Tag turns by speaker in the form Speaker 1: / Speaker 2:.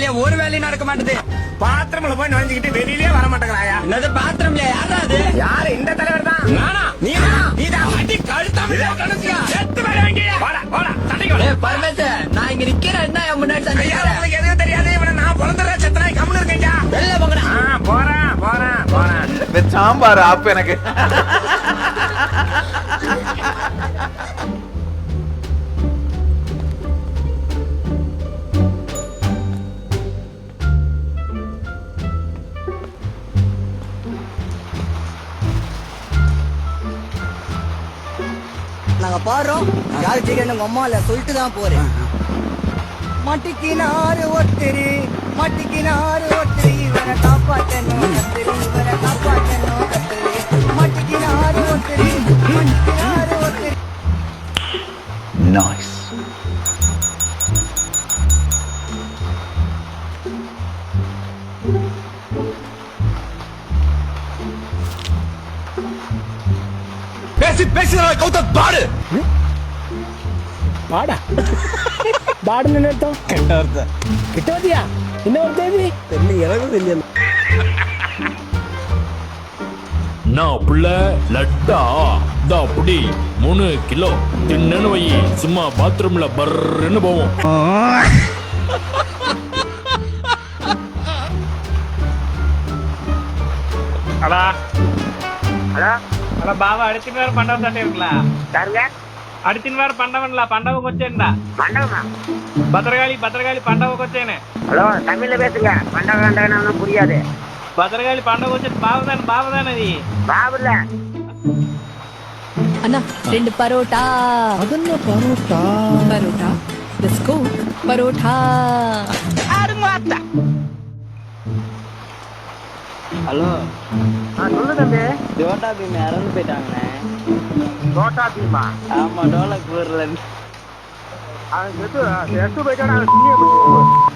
Speaker 1: வெளியே ஒரு வேலையும் நடக்க மாட்டேது.
Speaker 2: பாத்திரம்ல போய் நுழைஞ்சுக்கிட்டு வெளியிலே வர மாட்டேங்கிறாயா?
Speaker 1: என்னது பாத்திரம்ல யாரா அது?
Speaker 2: யாரு? இந்த தலைவர் தான்.
Speaker 1: நானா? நீதான் அடி கழுத்தாம கணக்கியா
Speaker 2: செத்து வர வேண்டிய. போடா போடா சண்டைக்கு.
Speaker 1: பரமேச நான் இங்க நிக்கிறேன். என்ன என் முன்னாடி சண்டை?
Speaker 2: உங்களுக்கு எதுவும் தெரியாது. இவனை நான் பிறந்துற செத்தனாய் கம்முன்னு இருக்கேன்டா.
Speaker 1: வெளில போங்கடா.
Speaker 2: போறேன் போறேன் போறேன்.
Speaker 3: சாம்பார் ஆப்பு எனக்கு.
Speaker 4: நாங்க பாடுறோம். யாரு ஜெயிக்கணும் உங்க அம்மா இல்ல சொல்லிட்டு தான் போறேன். மாட்டிக்கினாரு ஒருத்தரு, மாட்டிக்கினாரு ஒருத்தரு, இவரை காப்பாற்றணும் கத்தரு, இவரை காப்பாற்றணும் கத்தரு. மாட்டிக்கினாரு ஒருத்தரு, மாட்டிக்கினாரு ஒருத்தரு.
Speaker 3: நைஸ்.
Speaker 1: பேசி பேசி கௌதம் பாடு.
Speaker 5: பாடா பாடுன்னு அர்த்தம். கெட்ட அர்த்தம். கிட்டவதியா இன்னொரு தேதி தெரியல, எனக்கு தெரியல.
Speaker 6: நான் புள்ள லட்டா தா புடி 3 கிலோ தின்னு வை, சும்மா பாத்ரூம்ல பர்ன்னு போவோம்.
Speaker 2: ஹலோ ஹலோ
Speaker 7: అలా బావ అడిచిన వారు పండగ తట్టేరులా
Speaker 2: யாருங்க?
Speaker 7: అడిచిన వారు పండవన్లా పండగకు వచ్చేయండా
Speaker 2: மண்டபமா?
Speaker 7: భద్రగాళి పండగకు వచ్చేనే.
Speaker 2: ஹலோ தமிழ்ல பேசுங்க. மண்டபம் கண்டகன்னு புரியாது.
Speaker 7: భద్రగాళి పండగ వచ్చేది బావదాన్ అది
Speaker 2: பாபுல
Speaker 8: అన్నా 2 పరోటా.
Speaker 5: அதென்ன பரோட்டா?
Speaker 8: పరోటా బిస్కో పరోటా.
Speaker 4: ஹலோ
Speaker 2: சொல்லு தம்பி.
Speaker 4: டோட்டா பீம் இறந்து போயிட்டாங்கண்ணே.
Speaker 2: தோட்டா தீமா?
Speaker 4: ஆமா, டோலக் ஊர்ல
Speaker 2: அவன் செத்து போயிட்டான். அவன் துணியை பிடிச்சி